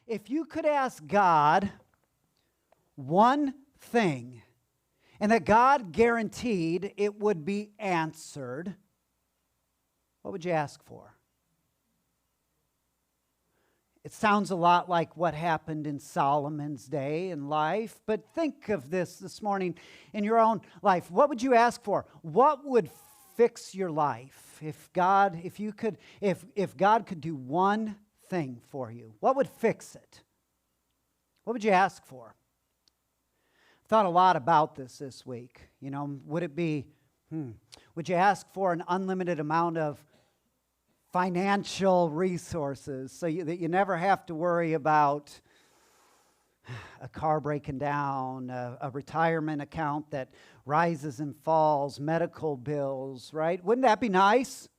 If you could ask God one thing, and that God guaranteed it would be answered, what would you ask for? It sounds a lot like what happened in Solomon's day in life, but think of this morning in your own life. What would you ask for? What would fix your life if God could do one thing for you? What would fix it? What would you ask for? I've thought a lot about this week. Would it be, would you ask for an unlimited amount of financial resources so that you never have to worry about a car breaking down, a retirement account that rises and falls, medical bills, right? Wouldn't that be nice?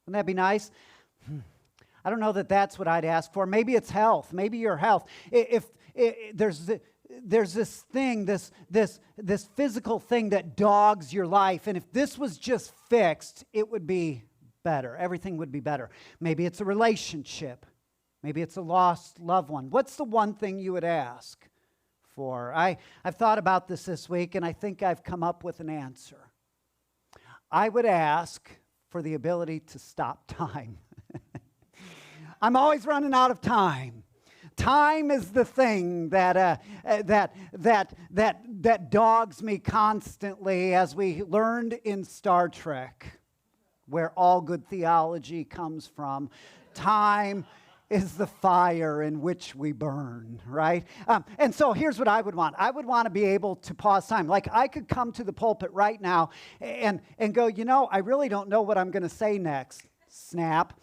Wouldn't that be nice? I don't know that that's what I'd ask for. Maybe it's health. Maybe your health. If there's this thing, this physical thing that dogs your life, and if this was just fixed, it would be better. Everything would be better. Maybe it's a relationship. Maybe it's a lost loved one. What's the one thing you would ask for? I've thought about this week, and I think I've come up with an answer. I would ask for the ability to stop time. I'm always running out of time. Time is the thing that dogs me constantly, as we learned in Star Trek, where all good theology comes from. Time is the fire in which we burn, right? And so here's what I would want. I would want to be able to pause time. Like I could come to the pulpit right now and go, I really don't know what I'm going to say next. Snap.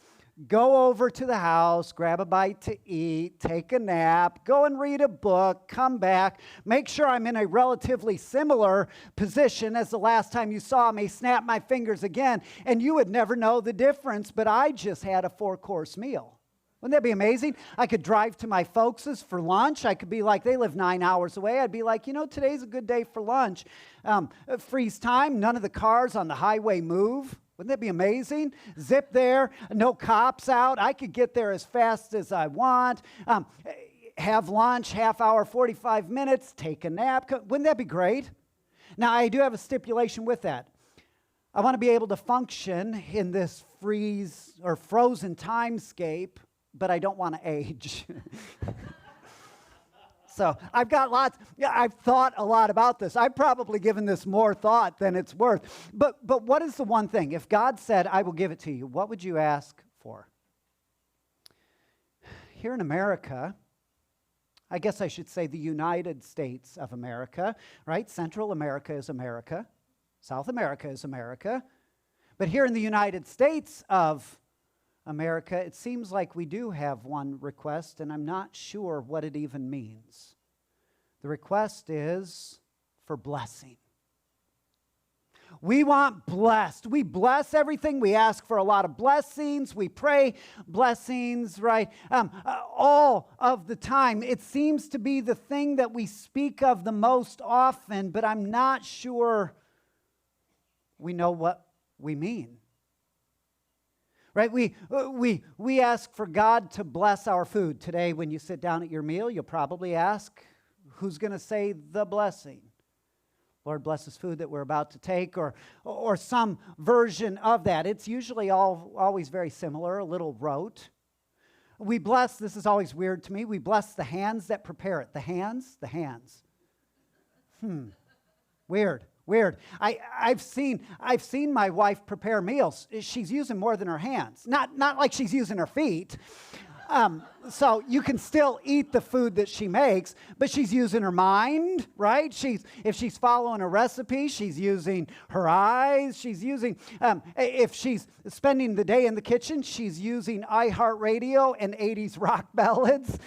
Go over to the house, grab a bite to eat, take a nap, go and read a book, come back, make sure I'm in a relatively similar position as the last time you saw me, snap my fingers again, and you would never know the difference, but I just had a 4-course meal. Wouldn't that be amazing? I could drive to my folks' for lunch. I could be like, they live 9 hours away. I'd be like, today's a good day for lunch. Freeze time, none of the cars on the highway move. Wouldn't that be amazing? Zip there, no cops out. I could get there as fast as I want. Have lunch, half hour, 45 minutes, take a nap. Wouldn't that be great? Now, I do have a stipulation with that. I want to be able to function in this freeze or frozen timescape, but I don't want to age. So I've thought a lot about this. I've probably given this more thought than it's worth. But what is the one thing? If God said, I will give it to you, what would you ask for? Here in America, I guess I should say the United States of America, right? Central America is America. South America is America. But here in the United States of America, it seems like we do have one request, and I'm not sure what it even means. The request is for blessing. We want blessed. We bless everything. We ask for a lot of blessings. We pray blessings, right? All of the time. It seems to be the thing that we speak of the most often, but I'm not sure we know what we mean. Right? We ask for God to bless our food. Today, when you sit down at your meal, you'll probably ask, who's going to say the blessing? Lord, bless this food that we're about to take, or some version of that. It's usually always very similar, a little rote. We bless, this is always weird to me, we bless the hands that prepare it. The hands. Weird. I've seen my wife prepare meals. She's using more than her hands. Not like she's using her feet. So you can still eat the food that she makes, but she's using her mind, right? If she's following a recipe, she's using her eyes. She's using, if she's spending the day in the kitchen, she's using iHeartRadio and 80s rock ballads.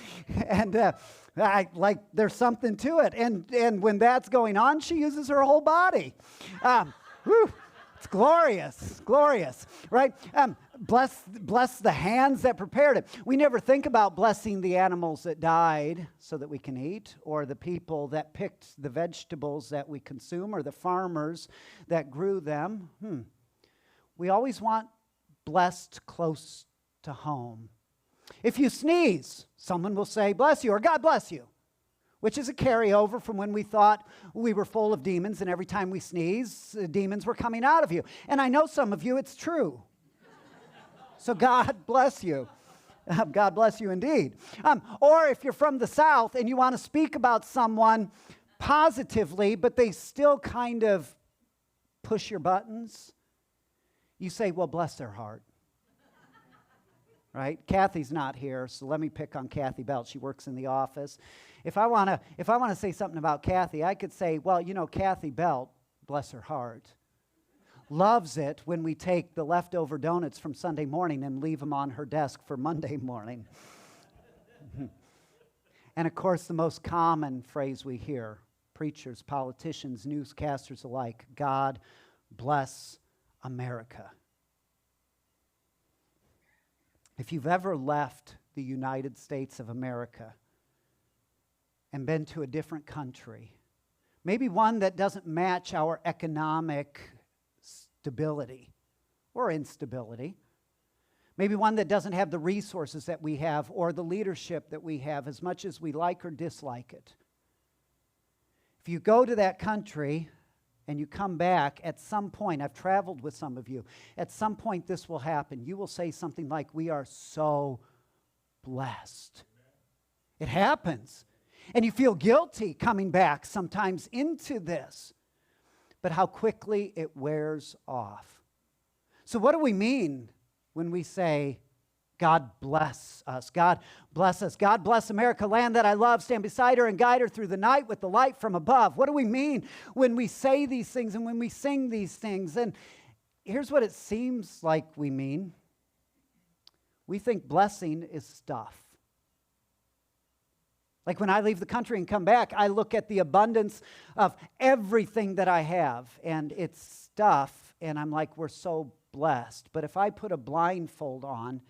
And there's something to it. And when that's going on, she uses her whole body. It's glorious, right? Bless the hands that prepared it. We never think about blessing the animals that died so that we can eat, or the people that picked the vegetables that we consume, or the farmers that grew them. We always want blessed close to home. If you sneeze, someone will say, bless you, or God bless you, which is a carryover from when we thought we were full of demons, and every time we sneeze, demons were coming out of you. And I know some of you, it's true. So God bless you. God bless you indeed. Or if you're from the South and you want to speak about someone positively, but they still kind of push your buttons, you say, well, bless their heart. Right? Kathy's not here, so let me pick on Kathy Belt. She works in the office. If I want to say something about Kathy, I could say, well, you know, Kathy Belt, bless her heart, loves it when we take the leftover donuts from Sunday morning and leave them on her desk for Monday morning. And of course, the most common phrase we hear, preachers, politicians, newscasters alike, God bless America. If you've ever left the United States of America and been to a different country, maybe one that doesn't match our economic stability or instability, maybe one that doesn't have the resources that we have or the leadership that we have as much as we like or dislike it. If you go to that country and you come back, at some point, I've traveled with some of you, at some point this will happen. You will say something like, we are so blessed. It happens. And you feel guilty coming back sometimes into this. But how quickly it wears off. So what do we mean when we say, God bless us. God bless us. God bless America, land that I love. Stand beside her and guide her through the night with the light from above. What do we mean when we say these things and when we sing these things? And here's what it seems like we mean. We think blessing is stuff. Like when I leave the country and come back, I look at the abundance of everything that I have, and it's stuff, and I'm like, we're so blessed. But if I put a blindfold on,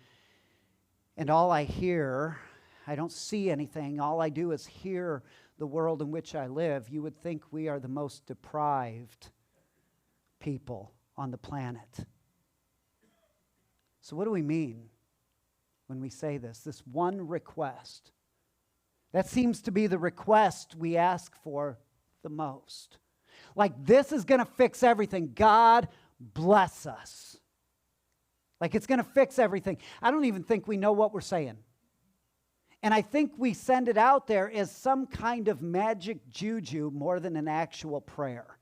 and all I hear, I don't see anything, all I do is hear the world in which I live, you would think we are the most deprived people on the planet. So what do we mean when we say this? This one request. That seems to be the request we ask for the most. Like, this is going to fix everything. God bless us. Like, it's going to fix everything. I don't even think we know what we're saying. And I think we send it out there as some kind of magic juju more than an actual prayer.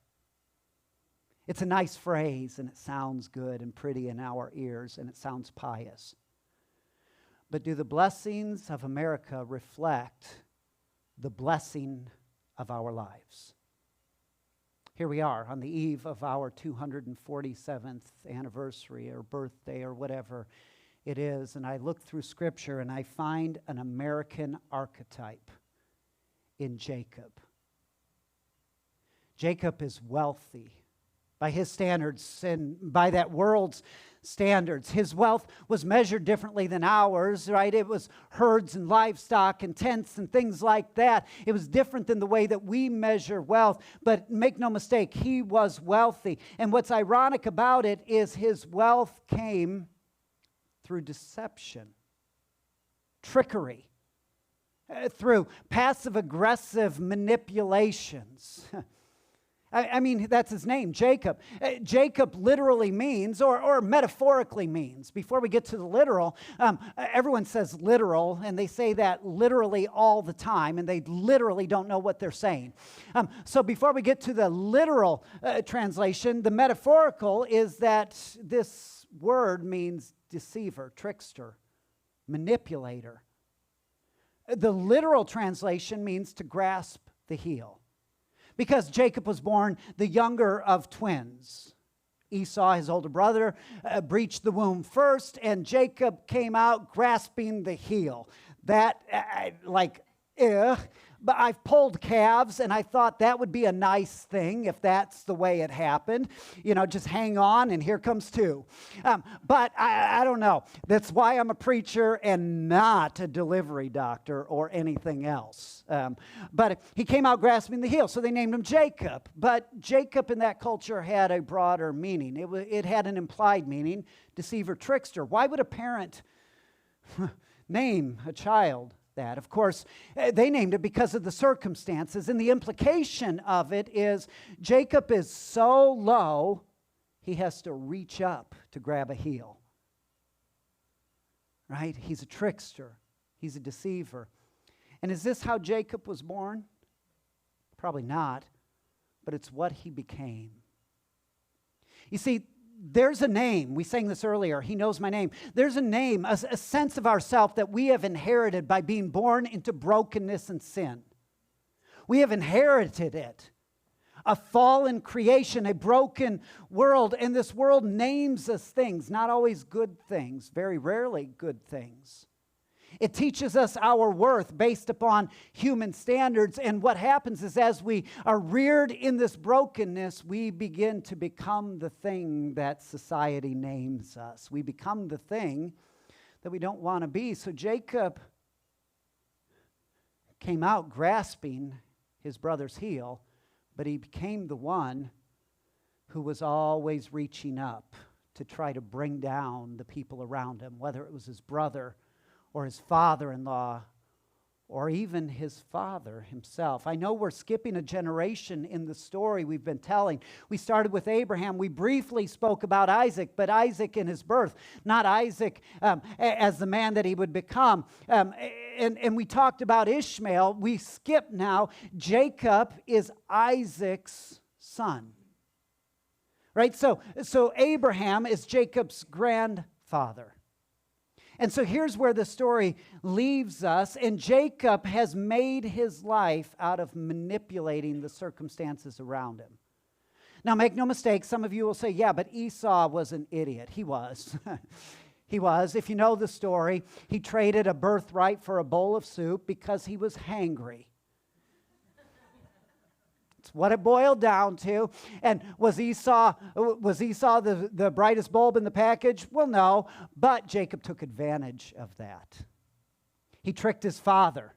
It's a nice phrase, and it sounds good and pretty in our ears, and it sounds pious. But do the blessings of America reflect the blessing of our lives? Here we are on the eve of our 247th anniversary or birthday or whatever it is, and I look through Scripture and I find an American archetype in Jacob. Jacob is wealthy by his standards and by that world's standards. His wealth was measured differently than ours, right? It was herds and livestock and tents and things like that. It was different than the way that we measure wealth, but make no mistake, he was wealthy. And what's ironic about it is his wealth came through deception, trickery, through passive-aggressive manipulations. I mean, that's his name, Jacob. Jacob literally means, or metaphorically means, before we get to the literal, everyone says literal, and they say that literally all the time, and they literally don't know what they're saying. So before we get to the literal translation, the metaphorical is that this word means deceiver, trickster, manipulator. The literal translation means to grasp the heel. Because Jacob was born the younger of twins. Esau, his older brother, breached the womb first, and Jacob came out grasping the heel. That, but I've pulled calves, and I thought that would be a nice thing if that's the way it happened. You know, just hang on, and here comes two. But I don't know. That's why I'm a preacher and not a delivery doctor or anything else. But he came out grasping the heel, so they named him Jacob. But Jacob in that culture had a broader meaning. It had an implied meaning, deceiver, trickster. Why would a parent name a child that. Of course, they named it because of the circumstances, and the implication of it is Jacob is so low, he has to reach up to grab a heel. Right? He's a trickster. He's a deceiver. And is this how Jacob was born? Probably not, but it's what he became. You see, there's a name. We sang this earlier. He knows my name. There's a name, a sense of ourself that we have inherited by being born into brokenness and sin. We have inherited it. A fallen creation, a broken world, and this world names us things, not always good things, very rarely good things. It teaches us our worth based upon human standards, and what happens is as we are reared in this brokenness, we begin to become the thing that society names us. We become the thing that we don't want to be. So Jacob came out grasping his brother's heel, but he became the one who was always reaching up to try to bring down the people around him, whether it was his brother or his father-in-law, or even his father himself. I know we're skipping a generation in the story we've been telling. We started with Abraham. We briefly spoke about Isaac, but Isaac in his birth, not Isaac as the man that he would become. And we talked about Ishmael. We skip now. Jacob is Isaac's son. Right? So Abraham is Jacob's grandfather. And so here's where the story leaves us. And Jacob has made his life out of manipulating the circumstances around him. Now, make no mistake, some of you will say, yeah, but Esau was an idiot. He was. He was. If you know the story, he traded a birthright for a bowl of soup because he was hangry. It's what it boiled down to. And was Esau the brightest bulb in the package? Well, no. But Jacob took advantage of that. He tricked his father.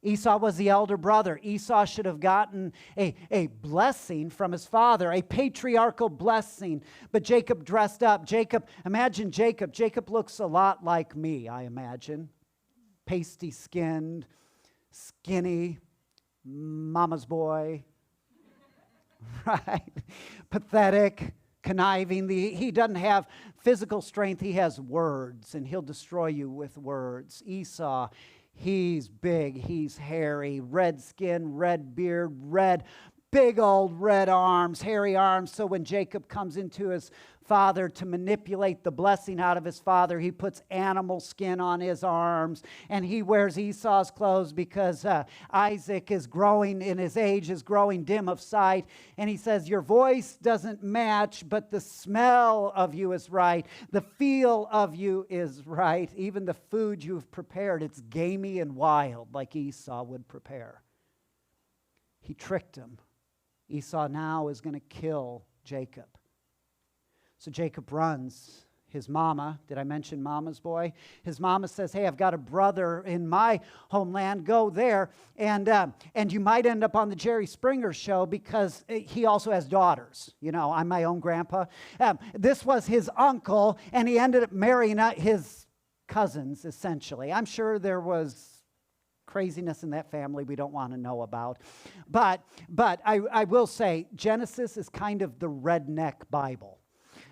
Esau was the elder brother. Esau should have gotten a blessing from his father, a patriarchal blessing. But Jacob dressed up. Imagine Jacob. Jacob looks a lot like me, I imagine. Pasty-skinned, skinny, mama's boy, right? Pathetic, conniving. He doesn't have physical strength. He has words, and he'll destroy you with words. Esau, he's big, he's hairy, red skin, red beard, big old red arms, hairy arms. So when Jacob comes into his father to manipulate the blessing out of his father, he puts animal skin on his arms, and he wears Esau's clothes because Isaac is growing in his age, is growing dim of sight. And he says, your voice doesn't match, but the smell of you is right. The feel of you is right. Even the food you've prepared, it's gamey and wild like Esau would prepare. He tricked him. Esau now is going to kill Jacob. So Jacob runs. His mama, did I mention mama's boy? His mama says, hey, I've got a brother in my homeland. Go there. And you might end up on the Jerry Springer show because he also has daughters. You know, I'm my own grandpa. This was his uncle, and he ended up marrying his cousins, essentially. I'm sure there was craziness in that family we don't want to know about. But I will say, Genesis is kind of the redneck Bible.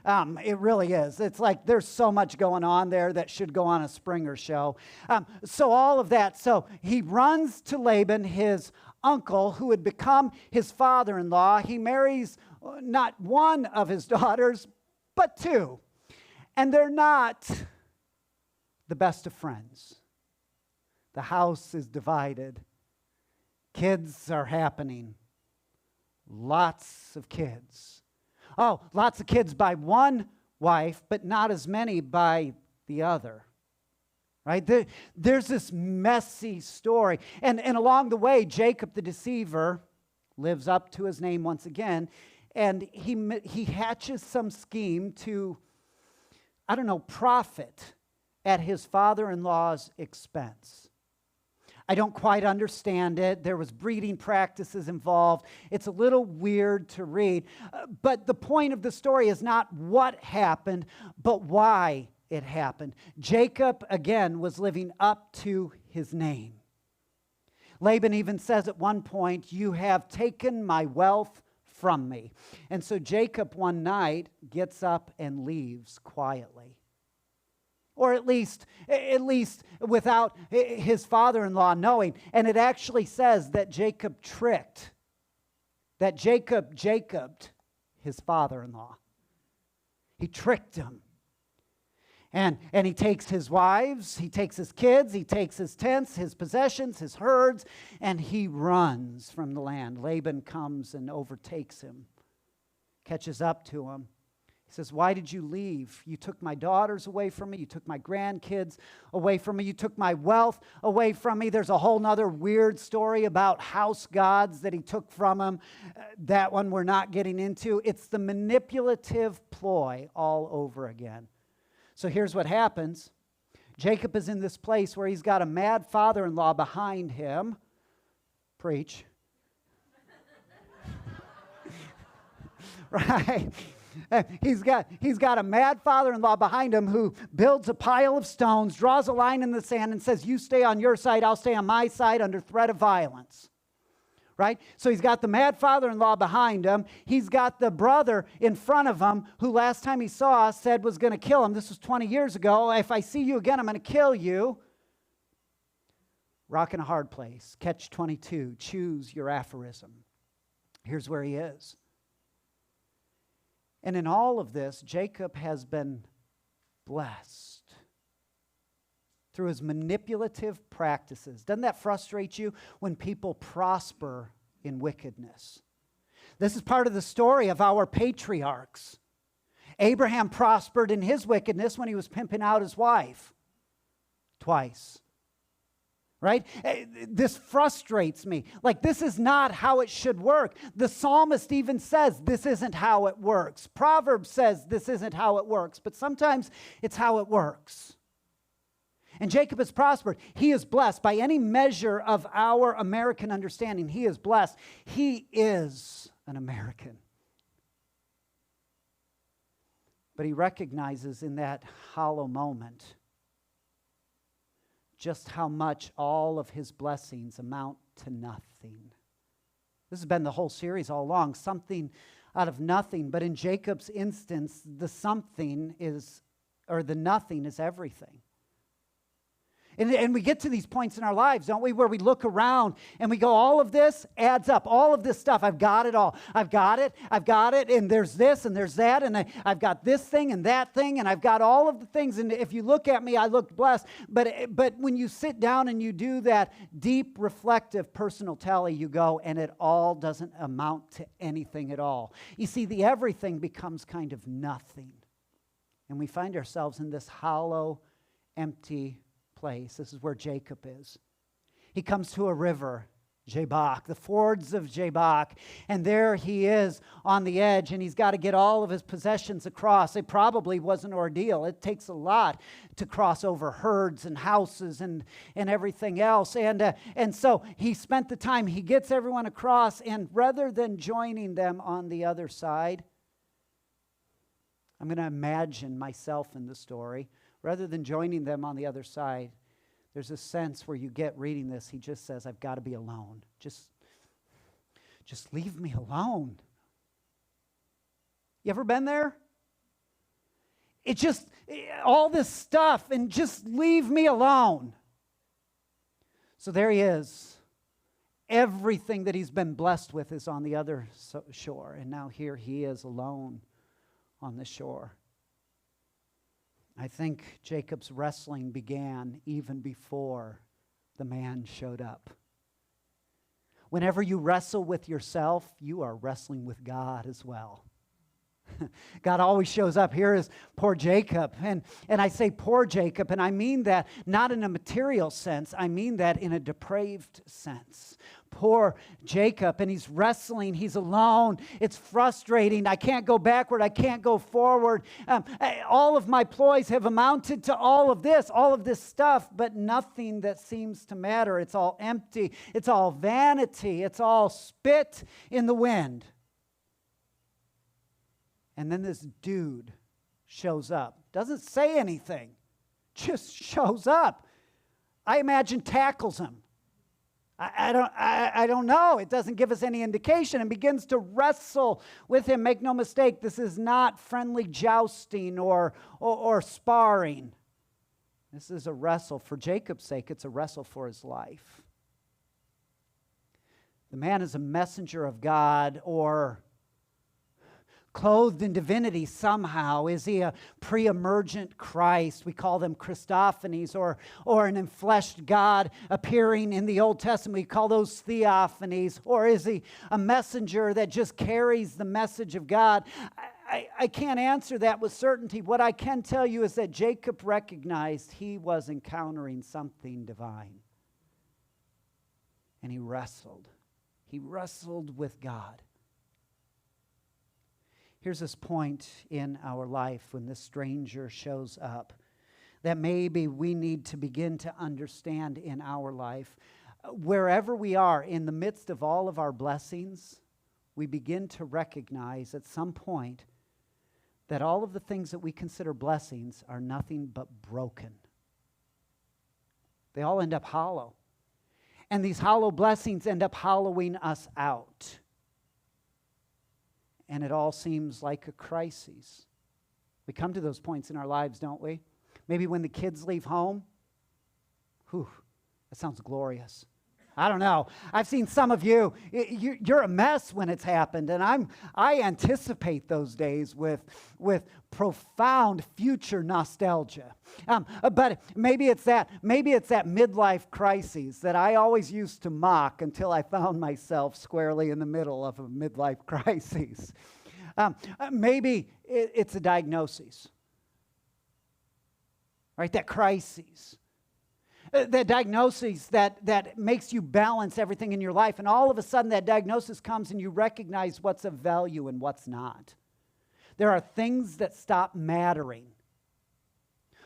It really is. It's like there's so much going on there that should go on a Springer show. So all of that. So he runs to Laban, his uncle, who had become his father-in-law. He marries not one of his daughters, but two. And they're not the best of friends. The house is divided. Kids are happening. Lots of kids. Oh, lots of kids by one wife, but not as many by the other. Right? There's this messy story. And along the way, Jacob the deceiver lives up to his name once again, and he hatches some scheme to, profit at his father-in-law's expense. I don't quite understand it. There was breeding practices involved. It's a little weird to read. But the point of the story is not what happened, but why it happened. Jacob, again, was living up to his name. Laban even says at one point, "You have taken my wealth from me." And so Jacob one night gets up and leaves quietly. Or at least without his father-in-law knowing. And it actually says that Jacob Jacobed his father-in-law. He tricked him. And he takes his wives, he takes his kids, he takes his tents, his possessions, his herds, and he runs from the land. Laban comes and overtakes him, catches up to him. He says, "Why did you leave? You took my daughters away from me. You took my grandkids away from me. You took my wealth away from me." There's a whole nother weird story about house gods that he took from him. That one we're not getting into. It's the manipulative ploy all over again. So here's what happens. Jacob is in this place where he's got a mad father-in-law behind him. Preach. Right? He's got a mad father-in-law behind him who builds a pile of stones, draws a line in the sand, and says, "You stay on your side, I'll stay on my side," under threat of violence. Right? So he's got the mad father-in-law behind him. He's got the brother in front of him who last time he saw us said was going to kill him. This was 20 years ago. "If I see you again, I'm going to kill you." Rock in a hard place. Catch 22. Choose your aphorism. Here's where he is. And in all of this, Jacob has been blessed through his manipulative practices. Doesn't that frustrate you when people prosper in wickedness? This is part of the story of our patriarchs. Abraham prospered in his wickedness when he was pimping out his wife twice. Right? This frustrates me. Like, this is not how it should work. The psalmist even says this isn't how it works. Proverbs says this isn't how it works. But sometimes it's how it works. And Jacob has prospered. He is blessed. By any measure of our American understanding, he is blessed. He is an American. But he recognizes in that hollow moment just how much all of his blessings amount to nothing. This has been the whole series all along, something out of nothing. But in Jacob's instance, the nothing is everything. And we get to these points in our lives, don't we, where we look around and we go, all of this adds up. All of this stuff, I've got it all. I've got it, and there's this, and there's that, and I've got this thing and that thing, and I've got all of the things. And if you look at me, I look blessed. But when you sit down and you do that deep, reflective, personal tally, you go, and it all doesn't amount to anything at all. You see, the everything becomes kind of nothing. And we find ourselves in this hollow, empty place. This is where Jacob is. He comes to a river, Jabbok, the fords of Jabbok, and there he is on the edge, and he's got to get all of his possessions across. It probably was an ordeal. It takes a lot to cross over herds and houses and everything else. And so he spent the time. He gets everyone across, and rather than joining them on the other side, I'm going to imagine myself in the story. Rather than joining them on the other side, there's a sense where you get reading this, he just says, "I've got to be alone. Just leave me alone." You ever been there? All this stuff, and just leave me alone. So there he is. Everything that he's been blessed with is on the other shore, and now here he is alone on the shore. I think Jacob's wrestling began even before the man showed up. Whenever you wrestle with yourself, you are wrestling with God as well. God always shows up. Here is poor Jacob. And I say poor Jacob, and I mean that not in a material sense. I mean that in a depraved sense. Poor Jacob, and he's wrestling. He's alone. It's frustrating. I can't go backward. I can't go forward. All of my ploys have amounted to all of this stuff, but nothing that seems to matter. It's all empty. It's all vanity. It's all spit in the wind. And then this dude shows up Doesn't say anything. Just shows up. I imagine tackles him. I don't know. It doesn't give us any indication, and begins to wrestle with him. Make no mistake, this is not friendly jousting or sparring. This is a wrestle. For Jacob's sake, it's a wrestle for his life. The man is a messenger of God, or clothed in divinity somehow. Is he a pre-emergent Christ? We call them Christophanies, or an enfleshed God appearing in the Old Testament. We call those theophanies. Or is he a messenger that just carries the message of God? I can't answer that with certainty. What I can tell you is that Jacob recognized he was encountering something divine. And he wrestled. He wrestled with God. Here's this point in our life when this stranger shows up that maybe we need to begin to understand in our life. Wherever we are, in the midst of all of our blessings, we begin to recognize at some point that all of the things that we consider blessings are nothing but broken. They all end up hollow. And these hollow blessings end up hollowing us out. And it all seems like a crisis. We come to those points in our lives, don't we? Maybe when the kids leave home. Whew, that sounds glorious. I don't know. I've seen some of you. You're a mess when it's happened, and I anticipate those days with profound future nostalgia. But maybe it's that midlife crisis that I always used to mock until I found myself squarely in the middle of a midlife crisis. Maybe it's a diagnosis, right? That crisis. That diagnosis that makes you balance everything in your life. And all of a sudden that diagnosis comes and you recognize what's of value and what's not. There are things that stop mattering.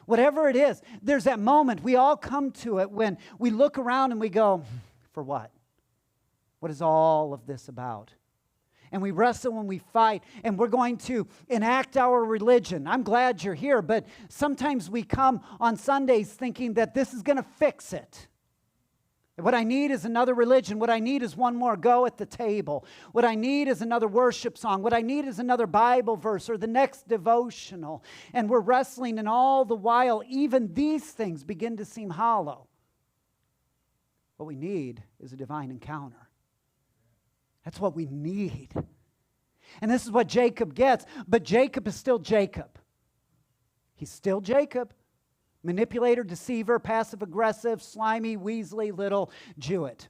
Whatever it is, there's that moment. We all come to it when we look around and we go, for what? What is all of this about? And we wrestle and we fight, and we're going to enact our religion. I'm glad you're here, but sometimes we come on Sundays thinking that this is going to fix it. What I need is another religion. What I need is one more go at the table. What I need is another worship song. What I need is another Bible verse or the next devotional. And we're wrestling, and all the while, even these things begin to seem hollow. What we need is a divine encounter. That's what we need. And this is what Jacob gets. But Jacob is still Jacob. He's still Jacob. Manipulator, deceiver, passive-aggressive, slimy, weaselly little Jewett.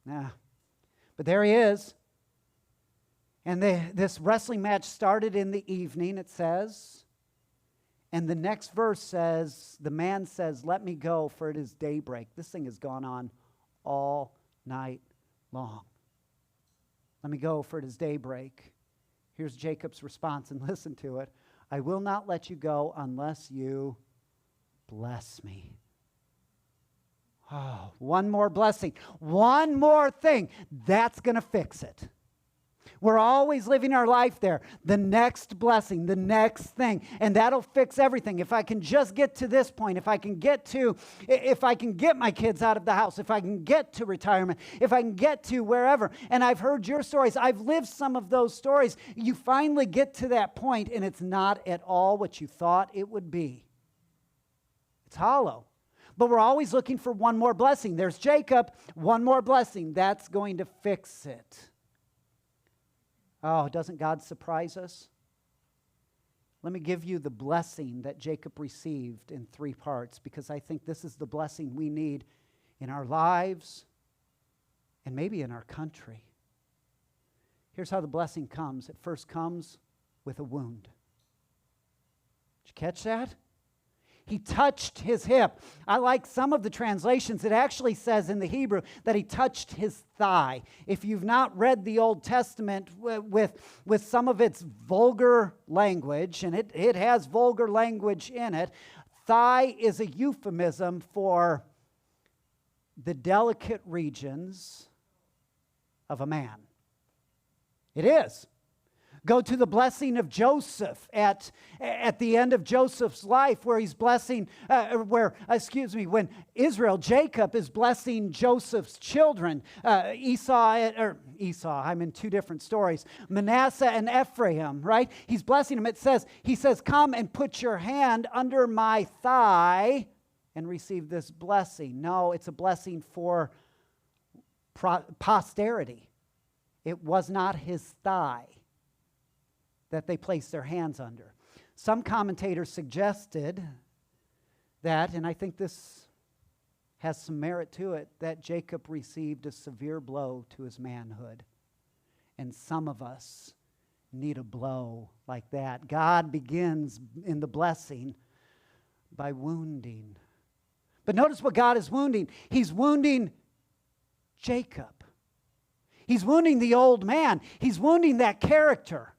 Nah. But there he is. And this wrestling match started in the evening, it says. And the next verse says, the man says, "Let me go, for it is daybreak." This thing has gone on all night long. Let me go, for it is daybreak. Here's Jacob's response, and listen to it. "I will not let you go unless you bless me." Oh, one more blessing. One more thing. That's going to fix it. We're always living our life there. The next blessing, the next thing. And that'll fix everything. If I can just get to this point, if I can get my kids out of the house, if I can get to retirement, if I can get to wherever. And I've heard your stories. I've lived some of those stories. You finally get to that point, and it's not at all what you thought it would be. It's hollow. But we're always looking for one more blessing. There's Jacob, one more blessing. That's going to fix it. Oh, doesn't God surprise us? Let me give you the blessing that Jacob received in 3 parts, because I think this is the blessing we need in our lives and maybe in our country. Here's how the blessing comes. It first comes with a wound. Did you catch that? He touched his hip. I like some of the translations. It actually says in the Hebrew that he touched his thigh. If you've not read the Old Testament with some of its vulgar language, and it has vulgar language in it, thigh is a euphemism for the delicate regions of a man. It is. Go to the blessing of Joseph at the end of Joseph's life, where he's blessing, when Jacob is blessing Joseph's children. Esau, I'm in two different stories. Manasseh and Ephraim, right? He's blessing them. He says, come and put your hand under my thigh and receive this blessing. No, it's a blessing for posterity. It was not his thigh that they placed their hands under. Some commentators suggested that, and I think this has some merit to it, that Jacob received a severe blow to his manhood. And some of us need a blow like that. God begins in the blessing by wounding. But notice what God is wounding. He's wounding Jacob. He's wounding the old man. He's wounding that character.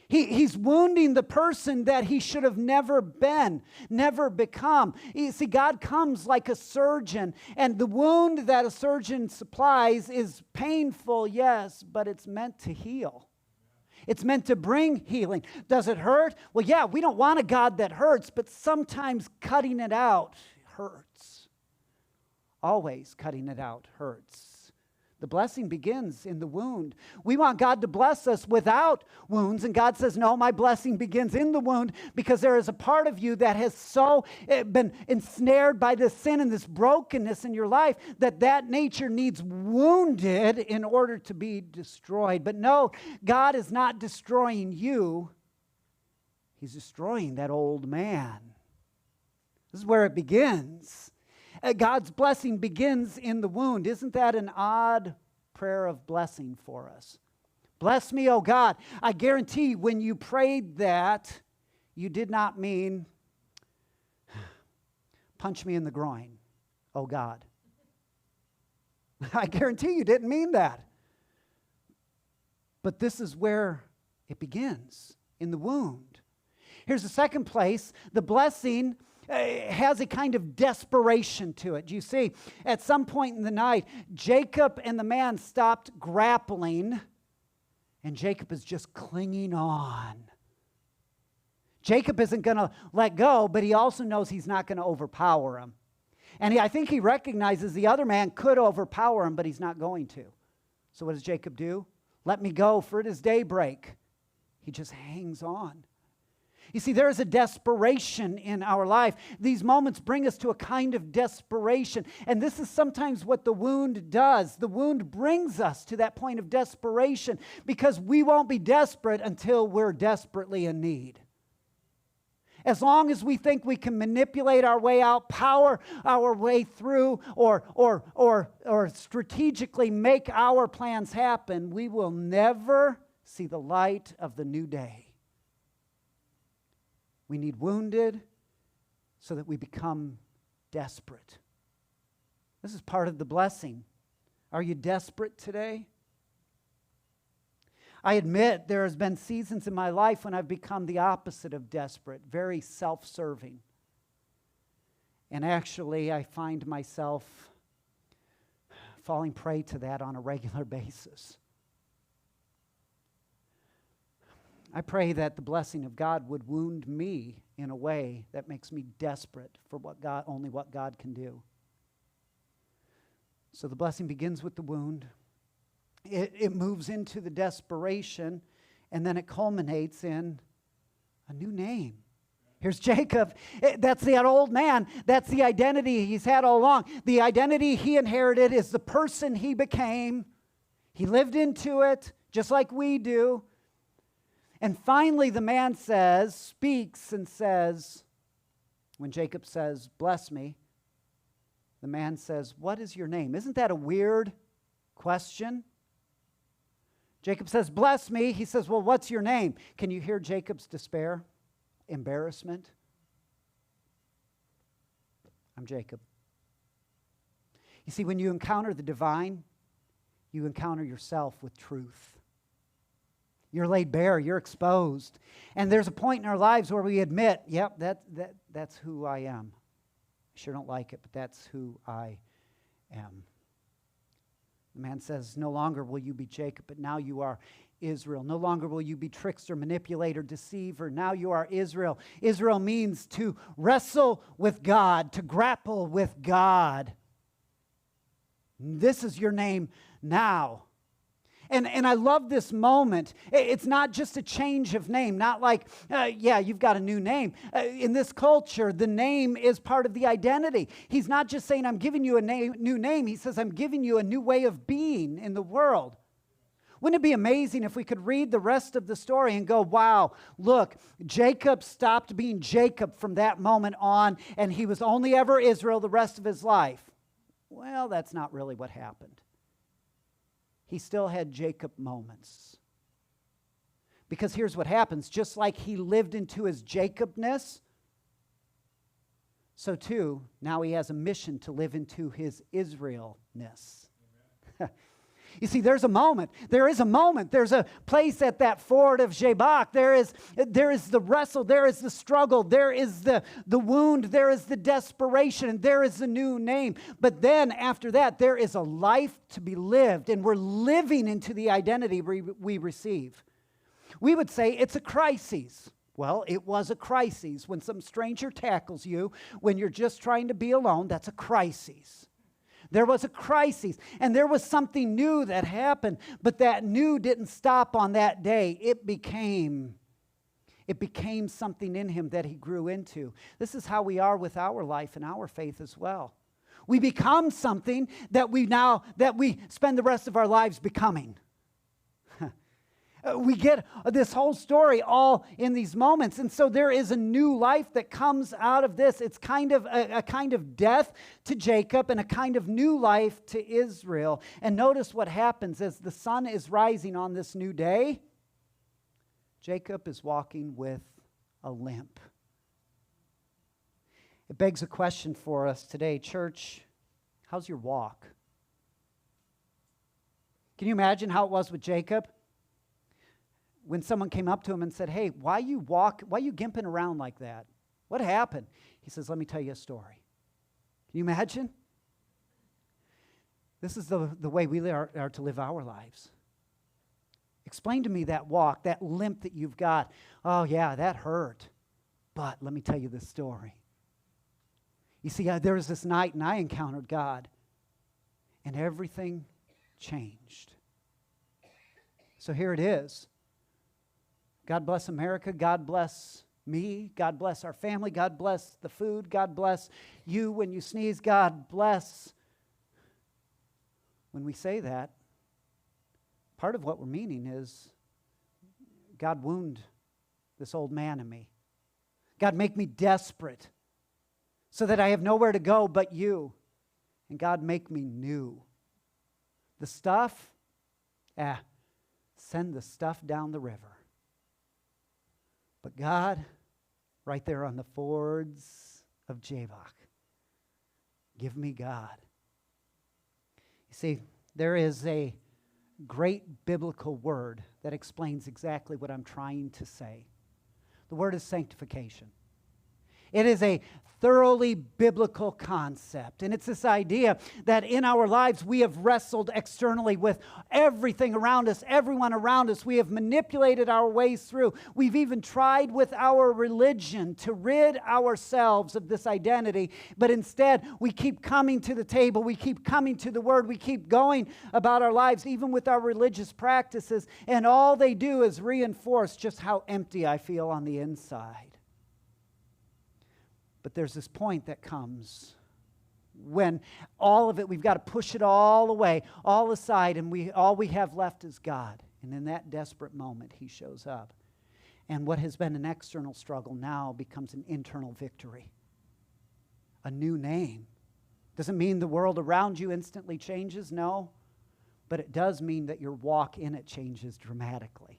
He's wounding the person that he should have never been, never become. You see, God comes like a surgeon, and the wound that a surgeon supplies is painful, yes, but it's meant to heal. It's meant to bring healing. Does it hurt? Well, yeah, we don't want a God that hurts, but sometimes cutting it out hurts. Always cutting it out hurts. The blessing begins in the wound. We want God to bless us without wounds, and God says, no, my blessing begins in the wound, because there is a part of you that has so been ensnared by this sin and this brokenness in your life that nature needs wounded in order to be destroyed. But no, God is not destroying you. He's destroying that old man. This is where it begins. God's blessing begins in the wound. Isn't that an odd prayer of blessing for us? Bless me, O God. I guarantee when you prayed that, you did not mean, punch me in the groin, O God. I guarantee you didn't mean that. But this is where it begins, in the wound. Here's the second place. The blessing has a kind of desperation to it. You see, at some point in the night, Jacob and the man stopped grappling, and Jacob is just clinging on. Jacob isn't going to let go, but he also knows he's not going to overpower him. And I think he recognizes the other man could overpower him, but he's not going to. So what does Jacob do? Let me go, for it is daybreak. He just hangs on. You see, there is a desperation in our life. These moments bring us to a kind of desperation. And this is sometimes what the wound does. The wound brings us to that point of desperation, because we won't be desperate until we're desperately in need. As long as we think we can manipulate our way out, power our way through, or strategically make our plans happen, we will never see the light of the new day. We need wounded so that we become desperate. This is part of the blessing. Are you desperate today? I admit there has been seasons in my life when I've become the opposite of desperate, very self-serving. And actually, I find myself falling prey to that on a regular basis. I pray that the blessing of God would wound me in a way that makes me desperate for only what God can do. So the blessing begins with the wound. It moves into the desperation, and then it culminates in a new name. Here's Jacob. That's that old man. That's the identity he's had all along. The identity he inherited is the person he became. He lived into it, just like we do. And finally, the man speaks and says, when Jacob says, bless me, the man says, what is your name? Isn't that a weird question? Jacob says, bless me. He says, well, what's your name? Can you hear Jacob's despair, embarrassment? I'm Jacob. You see, when you encounter the divine, you encounter yourself with truth. You're laid bare, you're exposed. And there's a point in our lives where we admit, yep, that's who I am. I sure don't like it, but that's who I am. The man says, no longer will you be Jacob, but now you are Israel. No longer will you be trickster, manipulator, deceiver. Now you are Israel. Israel means to wrestle with God, to grapple with God. This is your name now. And I love this moment. It's not just a change of name, not like, yeah, you've got a new name. In this culture, the name is part of the identity. He's not just saying, I'm giving you a new name. He says, I'm giving you a new way of being in the world. Wouldn't it be amazing if we could read the rest of the story and go, wow, look, Jacob stopped being Jacob from that moment on, and he was only ever Israel the rest of his life. Well, that's not really what happened. He still had Jacob moments. Because here's what happens. Just like he lived into his Jacobness, so too, now he has a mission to live into his Israelness. You see, there's a moment. There is a moment. There's a place at that ford of Jabbok. There is the wrestle. There is the struggle. There is the wound. There is the desperation. There is the new name. But then after that, there is a life to be lived. And we're living into the identity we receive. We would say it's a crisis. Well, it was a crisis. When some stranger tackles you, when you're just trying to be alone, that's a crisis. There was a crisis, and there was something new that happened, but that new didn't stop on that day. It became something in him that he grew into. This is how we are with our life and our faith as well. We become something that we spend the rest of our lives becoming. We get this whole story all in these moments. And so there is a new life that comes out of this. It's kind of a kind of death to Jacob and a kind of new life to Israel. And notice what happens as the sun is rising on this new day. Jacob is walking with a limp. It begs a question for us today. Church, how's your walk? Can you imagine how it was with Jacob? When someone came up to him and said, hey, why you gimping around like that? What happened? He says, let me tell you a story. Can you imagine? This is the way we are to live our lives. Explain to me that walk, that limp that you've got. Oh, yeah, that hurt. But let me tell you this story. You see, there was this night and I encountered God, and everything changed. So here it is. God bless America. God bless me. God bless our family. God bless the food. God bless you when you sneeze. God bless. When we say that, part of what we're meaning is, God wound this old man in me. God make me desperate so that I have nowhere to go but you. And God make me new. The stuff, send the stuff down the river. But God, right there on the fords of Jabbok, give me God. You see, there is a great biblical word that explains exactly what I'm trying to say. The word is sanctification. It is a thoroughly biblical concept. And it's this idea that in our lives we have wrestled externally with everything around us, everyone around us. We have manipulated our ways through. We've even tried with our religion to rid ourselves of this identity. But instead, we keep coming to the table. We keep coming to the Word. We keep going about our lives, even with our religious practices. And all they do is reinforce just how empty I feel on the inside. But there's this point that comes when all of it, we've got to push it all away, all aside, and all we have left is God. And in that desperate moment, He shows up. And what has been an external struggle now becomes an internal victory. A new name. Doesn't mean the world around you instantly changes, no. But it does mean that your walk in it changes dramatically.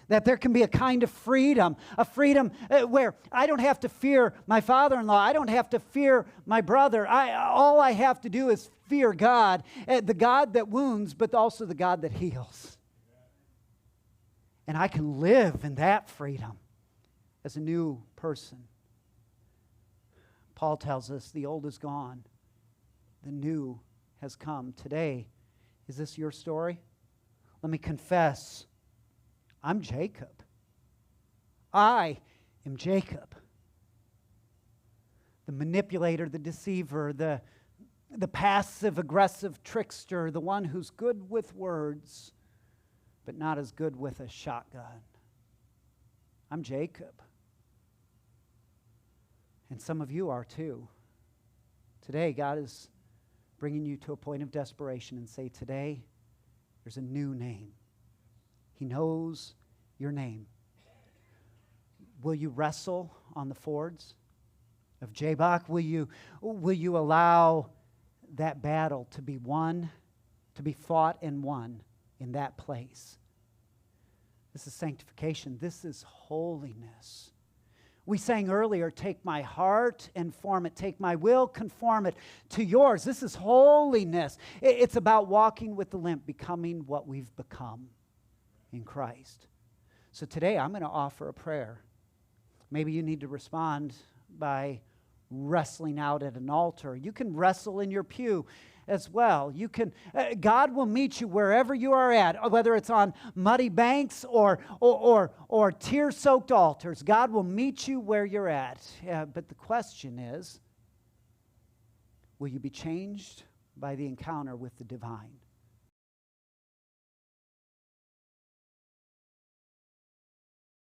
That there can be a kind of freedom, a freedom where I don't have to fear my father-in-law. I don't have to fear my brother. All I have to do is fear God, the God that wounds, but also the God that heals. And I can live in that freedom as a new person. Paul tells us the old is gone. The new has come. Today, is this your story? Let me confess, I'm Jacob. I am Jacob. The manipulator, the deceiver, the passive-aggressive trickster, the one who's good with words, but not as good with a shotgun. I'm Jacob. And some of you are too. Today, God is bringing you to a point of desperation and say, today, there's a new name. He knows your name. Will you wrestle on the fords of Jabbok? Will you allow that battle to be won, to be fought and won in that place? This is sanctification. This is holiness. We sang earlier, take my heart and form it. Take my will, conform it to yours. This is holiness. It's about walking with the limp, becoming what we've become in Christ. So today I'm going to offer a prayer. Maybe you need to respond by wrestling out at an altar. You can wrestle in your pew as well. You can. God will meet you wherever you are at, whether it's on muddy banks or tear-soaked altars. God will meet you where you're at. But the question is, will you be changed by the encounter with the divine?